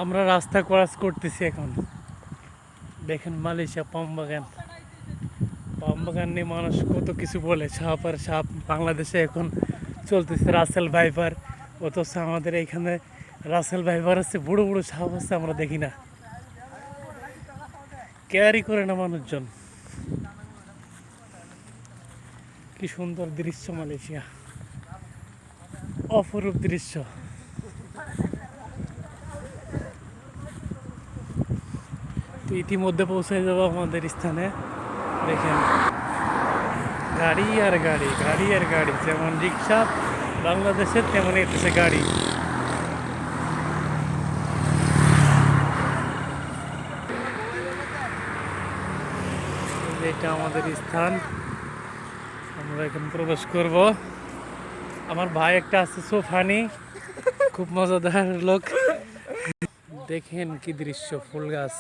আমরা রাস্তা ক্রস করতেছি এখন। দেখেন মালয়েশিয়া পাম বাগান। পাম বাগান নিয়ে মানুষ কত কিছু বলে, সাপ আর সাপ। বাংলাদেশে এখন চলতেছে রাসেল ভাইপার, অথচ আমাদের এইখানে রাসেল ভাইপার আছে, বড় বড় সাপ আছে, আমরা দেখি না, কেয়ারই করে না মানুষজন। কি সুন্দর দৃশ্য মালয়েশিয়া, অপরূপ দৃশ্য। তো ইতিমধ্যে পৌঁছে যাবো আমাদের স্থানে। দেখেন গাড়ি আর গাড়ি, গাড়ি আর গাড়ি, যেমন রিক্সা বাংলাদেশের তেমন এসেছে গাড়ি। এটা আমাদের স্থান, আমরা এখন প্রবেশ করব। আমার ভাই একটা আছে সোফানি, খুব মজাদার লোক। দেখেন কি দৃশ্য, ফুল গাছ,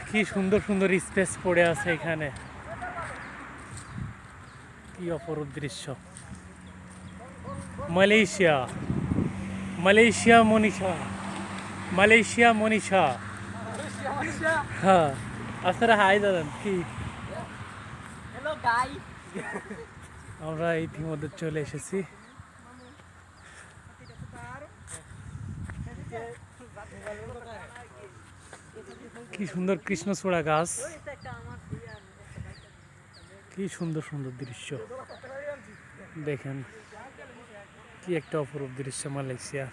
কি সুন্দর সুন্দর স্পেস পড়ে আছে এখানে, কি অপরূপ দৃশ্য। Malaysia, Malaysia Manisha, Malaysia Manisha. হ্যাঁ আপনারা হাই দাদান কি। আমরা ইতিমধ্যে চলে এসেছি। কি সুন্দর কৃষ্ণচূড়া গাছ, কি সুন্দর সুন্দর দৃশ্য। দেখেন কি একটা অপরূপ দৃশ্য মালয়েশিয়া।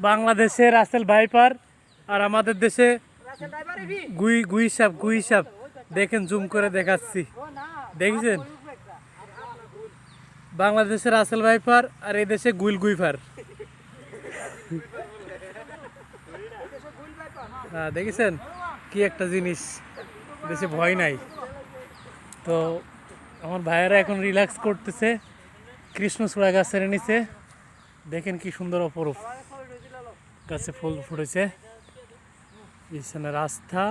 বাংলাদেশে রাসেল ভাইপার আর আমাদের দেশে গুই সাপ, গুই সাপ। দেখেন জুম করে দেখাচ্ছি, দেখেছেন? বাংলাদেশে রাসেল ভাইপার আর এই দেশে গুইফার। হ্যাঁ দেখেছেন কি একটা জিনিস, দেশে ভয় নাই। তো আমার ভাইয়েরা এখন রিল্যাক্স করতেছে কৃষ্ণচূড়া গাছের নিচে। দেখেন কি সুন্দর অপরূপ, গাছে ফুল ফুটেছে, পিছনে রাস্তা,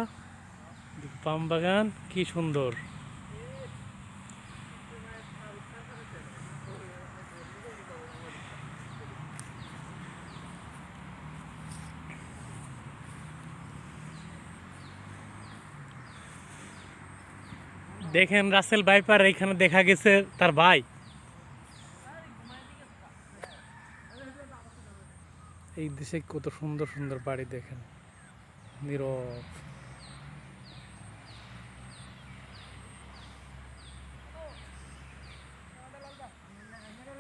পাম বাগান, কি সুন্দর। দেখেন রাসেল ভাইপার এখানে দেখা গেছে তার ভাই। এই দেশে কত সুন্দর সুন্দর বাড়ি, দেখেন নীরব।